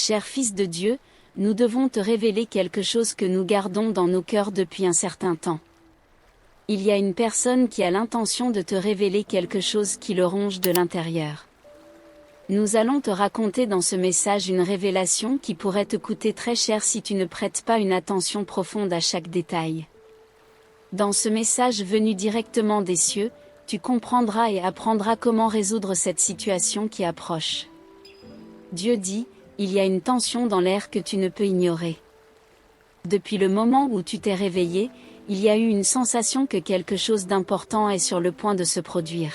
cher Fils de Dieu, nous devons te révéler quelque chose que nous gardons dans nos cœurs depuis un certain temps. Il y a une personne qui a l'intention de te révéler quelque chose qui le ronge de l'intérieur. Nous allons te raconter dans ce message une révélation qui pourrait te coûter très cher si tu ne prêtes pas une attention profonde à chaque détail. Dans ce message venu directement des cieux, tu comprendras et apprendras comment résoudre cette situation qui approche. Dieu dit, il y a une tension dans l'air que tu ne peux ignorer. Depuis le moment où tu t'es réveillé, il y a eu une sensation que quelque chose d'important est sur le point de se produire.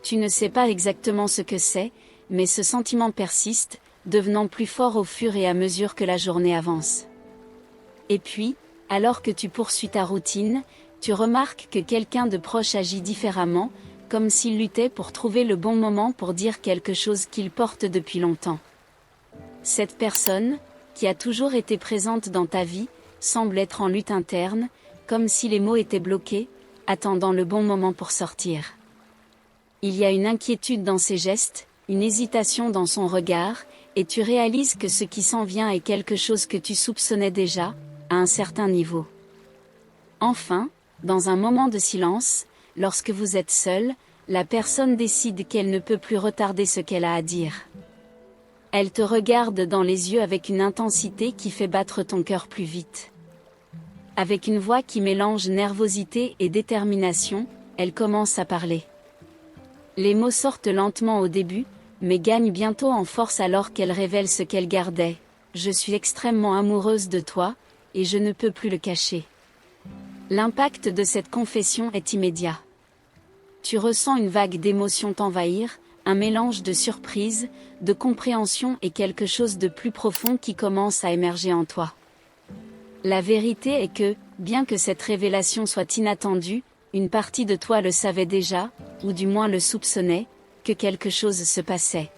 Tu ne sais pas exactement ce que c'est, mais ce sentiment persiste, devenant plus fort au fur et à mesure que la journée avance. Et puis, alors que tu poursuis ta routine, tu remarques que quelqu'un de proche agit différemment, comme s'il luttait pour trouver le bon moment pour dire quelque chose qu'il porte depuis longtemps. Cette personne, qui a toujours été présente dans ta vie, semble être en lutte interne, comme si les mots étaient bloqués, attendant le bon moment pour sortir. Il y a une inquiétude dans ses gestes, une hésitation dans son regard, et tu réalises que ce qui s'en vient est quelque chose que tu soupçonnais déjà, à un certain niveau. Enfin, dans un moment de silence, lorsque vous êtes seul, la personne décide qu'elle ne peut plus retarder ce qu'elle a à dire. Elle te regarde dans les yeux avec une intensité qui fait battre ton cœur plus vite. Avec une voix qui mélange nervosité et détermination, elle commence à parler. Les mots sortent lentement au début, mais gagnent bientôt en force alors qu'elle révèle ce qu'elle gardait. Je suis extrêmement amoureuse de toi, et je ne peux plus le cacher. L'impact de cette confession est immédiat. Tu ressens une vague d'émotions t'envahir, un mélange de surprise, de compréhension et quelque chose de plus profond qui commence à émerger en toi. La vérité est que, bien que cette révélation soit inattendue, une partie de toi le savait déjà, ou du moins le soupçonnait, que quelque chose se passait.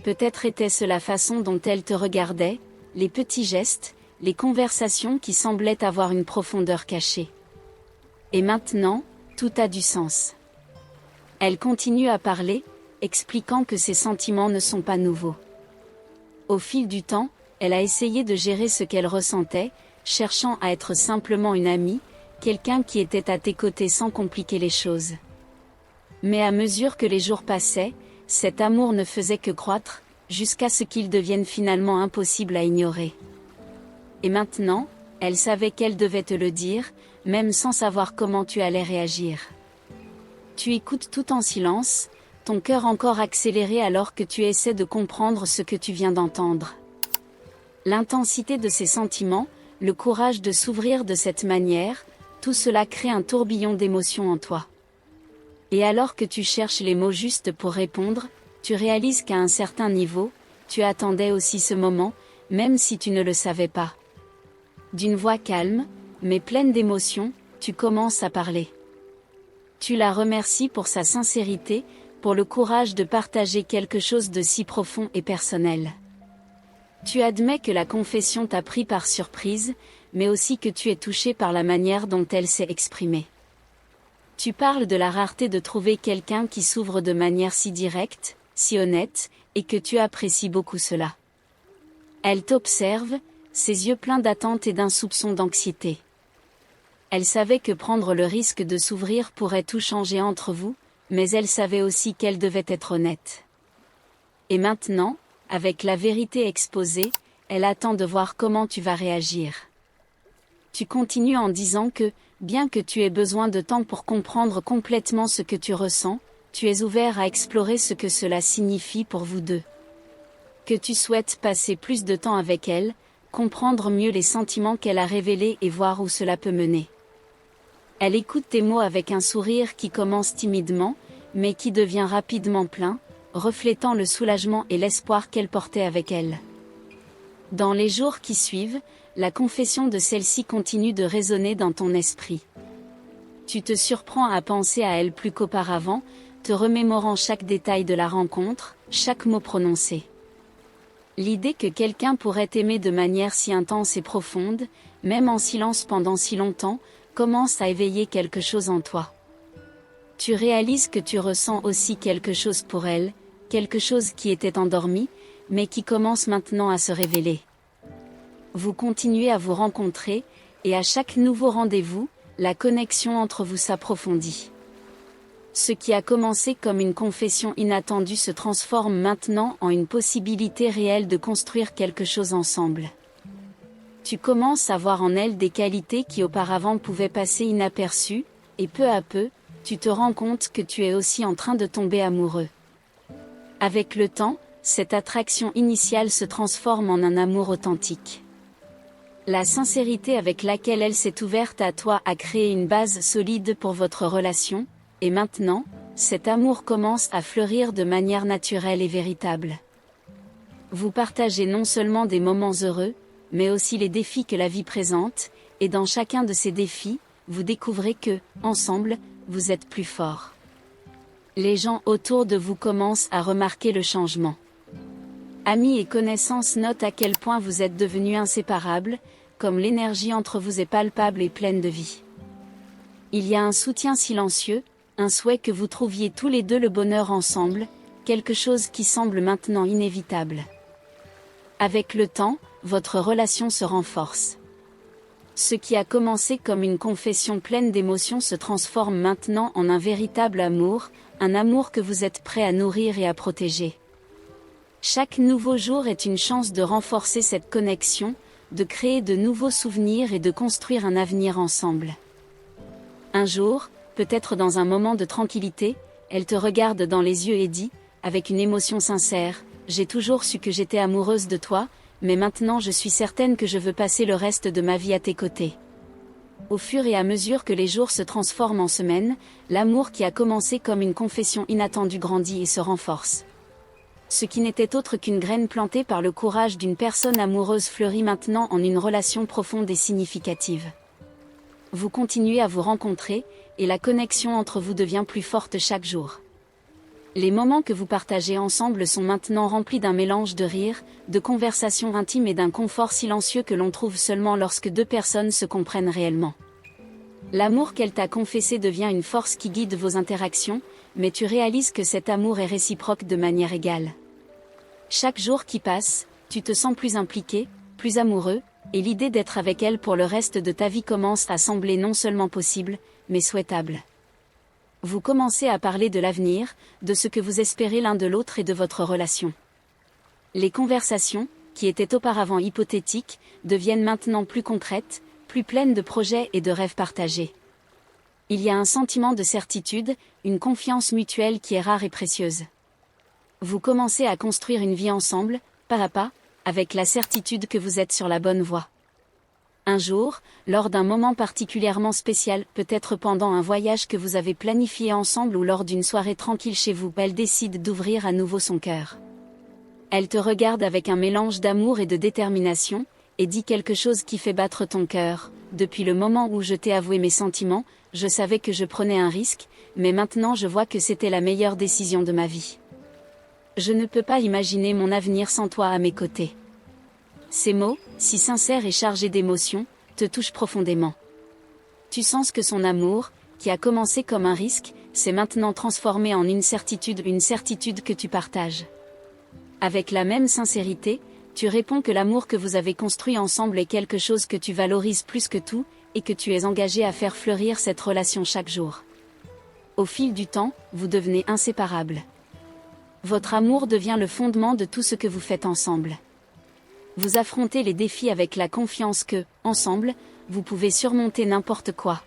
Peut-être était-ce la façon dont elle te regardait, les petits gestes, les conversations qui semblaient avoir une profondeur cachée. Et maintenant, tout a du sens. Elle continue à parler, expliquant que ses sentiments ne sont pas nouveaux. Au fil du temps, elle a essayé de gérer ce qu'elle ressentait, cherchant à être simplement une amie, quelqu'un qui était à tes côtés sans compliquer les choses. Mais à mesure que les jours passaient, cet amour ne faisait que croître, jusqu'à ce qu'il devienne finalement impossible à ignorer. Et maintenant, elle savait qu'elle devait te le dire, même sans savoir comment tu allais réagir. Tu écoutes tout en silence, ton cœur encore accéléré alors que tu essaies de comprendre ce que tu viens d'entendre. L'intensité de ses sentiments, le courage de s'ouvrir de cette manière, tout cela crée un tourbillon d'émotions en toi. Et alors que tu cherches les mots justes pour répondre, tu réalises qu'à un certain niveau, tu attendais aussi ce moment, même si tu ne le savais pas. D'une voix calme, mais pleine d'émotion, tu commences à parler. Tu la remercies pour sa sincérité, pour le courage de partager quelque chose de si profond et personnel. Tu admets que la confession t'a pris par surprise, mais aussi que tu es touché par la manière dont elle s'est exprimée. Tu parles de la rareté de trouver quelqu'un qui s'ouvre de manière si directe, si honnête, et que tu apprécies beaucoup cela. Elle t'observe, ses yeux pleins d'attente et d'un soupçon d'anxiété. Elle savait que prendre le risque de s'ouvrir pourrait tout changer entre vous, mais elle savait aussi qu'elle devait être honnête. Et maintenant, avec la vérité exposée, elle attend de voir comment tu vas réagir. Tu continues en disant que, bien que tu aies besoin de temps pour comprendre complètement ce que tu ressens, tu es ouvert à explorer ce que cela signifie pour vous deux. Que tu souhaites passer plus de temps avec elle, comprendre mieux les sentiments qu'elle a révélés et voir où cela peut mener. Elle écoute tes mots avec un sourire qui commence timidement, mais qui devient rapidement plein, reflétant le soulagement et l'espoir qu'elle portait avec elle. Dans les jours qui suivent, la confession de celle-ci continue de résonner dans ton esprit. Tu te surprends à penser à elle plus qu'auparavant, te remémorant chaque détail de la rencontre, chaque mot prononcé. L'idée que quelqu'un pourrait t'aimer de manière si intense et profonde, même en silence pendant si longtemps, commence à éveiller quelque chose en toi. Tu réalises que tu ressens aussi quelque chose pour elle, quelque chose qui était endormi, mais qui commence maintenant à se révéler. Vous continuez à vous rencontrer, et à chaque nouveau rendez-vous, la connexion entre vous s'approfondit. Ce qui a commencé comme une confession inattendue se transforme maintenant en une possibilité réelle de construire quelque chose ensemble. Tu commences à voir en elle des qualités qui auparavant pouvaient passer inaperçues, et peu à peu, tu te rends compte que tu es aussi en train de tomber amoureux. Avec le temps, cette attraction initiale se transforme en un amour authentique. La sincérité avec laquelle elle s'est ouverte à toi a créé une base solide pour votre relation, et maintenant, cet amour commence à fleurir de manière naturelle et véritable. Vous partagez non seulement des moments heureux, mais aussi les défis que la vie présente, et dans chacun de ces défis, vous découvrez que, ensemble, vous êtes plus forts. Les gens autour de vous commencent à remarquer le changement. Amis et connaissances notent à quel point vous êtes devenus inséparables, comme l'énergie entre vous est palpable et pleine de vie. Il y a un soutien silencieux, un souhait que vous trouviez tous les deux le bonheur ensemble, quelque chose qui semble maintenant inévitable. Avec le temps, votre relation se renforce. Ce qui a commencé comme une confession pleine d'émotions se transforme maintenant en un véritable amour, un amour que vous êtes prêt à nourrir et à protéger. Chaque nouveau jour est une chance de renforcer cette connexion, de créer de nouveaux souvenirs et de construire un avenir ensemble. Un jour, peut-être dans un moment de tranquillité, elle te regarde dans les yeux et dit, avec une émotion sincère, « J'ai toujours su que j'étais amoureuse de toi, mais maintenant je suis certaine que je veux passer le reste de ma vie à tes côtés. » Au fur et à mesure que les jours se transforment en semaines, l'amour qui a commencé comme une confession inattendue grandit et se renforce. Ce qui n'était autre qu'une graine plantée par le courage d'une personne amoureuse fleurit maintenant en une relation profonde et significative. Vous continuez à vous rencontrer, et la connexion entre vous devient plus forte chaque jour. Les moments que vous partagez ensemble sont maintenant remplis d'un mélange de rires, de conversations intimes et d'un confort silencieux que l'on trouve seulement lorsque deux personnes se comprennent réellement. L'amour qu'elle t'a confessé devient une force qui guide vos interactions, mais tu réalises que cet amour est réciproque de manière égale. Chaque jour qui passe, tu te sens plus impliqué, plus amoureux, et l'idée d'être avec elle pour le reste de ta vie commence à sembler non seulement possible, mais souhaitable. Vous commencez à parler de l'avenir, de ce que vous espérez l'un de l'autre et de votre relation. Les conversations, qui étaient auparavant hypothétiques, deviennent maintenant plus concrètes, plus pleines de projets et de rêves partagés. Il y a un sentiment de certitude, une confiance mutuelle qui est rare et précieuse. Vous commencez à construire une vie ensemble, pas à pas, avec la certitude que vous êtes sur la bonne voie. Un jour, lors d'un moment particulièrement spécial, peut-être pendant un voyage que vous avez planifié ensemble ou lors d'une soirée tranquille chez vous, elle décide d'ouvrir à nouveau son cœur. Elle te regarde avec un mélange d'amour et de détermination, et dit quelque chose qui fait battre ton cœur. Depuis le moment où je t'ai avoué mes sentiments, je savais que je prenais un risque, mais maintenant je vois que c'était la meilleure décision de ma vie. Je ne peux pas imaginer mon avenir sans toi à mes côtés. Ces mots, si sincères et chargés d'émotion, te touchent profondément. Tu sens que son amour, qui a commencé comme un risque, s'est maintenant transformé en une certitude que tu partages. Avec la même sincérité, tu réponds que l'amour que vous avez construit ensemble est quelque chose que tu valorises plus que tout, et que tu es engagé à faire fleurir cette relation chaque jour. Au fil du temps, vous devenez inséparables. Votre amour devient le fondement de tout ce que vous faites ensemble. Vous affrontez les défis avec la confiance que, ensemble, vous pouvez surmonter n'importe quoi.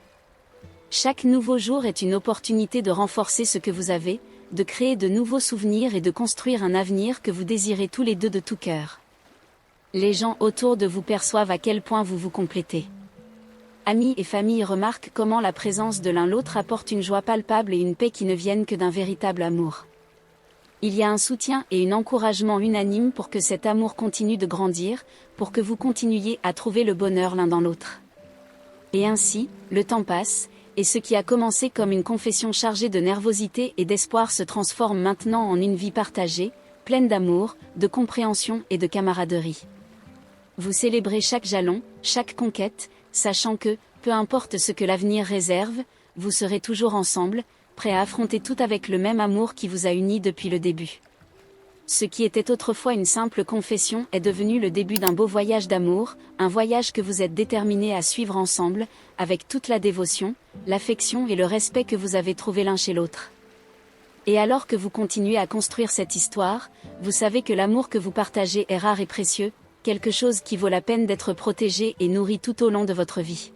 Chaque nouveau jour est une opportunité de renforcer ce que vous avez, de créer de nouveaux souvenirs et de construire un avenir que vous désirez tous les deux de tout cœur. Les gens autour de vous perçoivent à quel point vous vous complétez. Amis et famille remarquent comment la présence de l'un l'autre apporte une joie palpable et une paix qui ne viennent que d'un véritable amour. Il y a un soutien et un encouragement unanime pour que cet amour continue de grandir, pour que vous continuiez à trouver le bonheur l'un dans l'autre. Et ainsi, le temps passe, et ce qui a commencé comme une confession chargée de nervosité et d'espoir se transforme maintenant en une vie partagée, pleine d'amour, de compréhension et de camaraderie. Vous célébrez chaque jalon, chaque conquête, sachant que, peu importe ce que l'avenir réserve, vous serez toujours ensemble, prêts à affronter tout avec le même amour qui vous a unis depuis le début. ce qui était autrefois une simple confession est devenu le début d'un beau voyage d'amour, un voyage que vous êtes déterminés à suivre ensemble, avec toute la dévotion, l'affection et le respect que vous avez trouvé l'un chez l'autre. Et alors que vous continuez à construire cette histoire, vous savez que l'amour que vous partagez est rare et précieux, quelque chose qui vaut la peine d'être protégé et nourri tout au long de votre vie.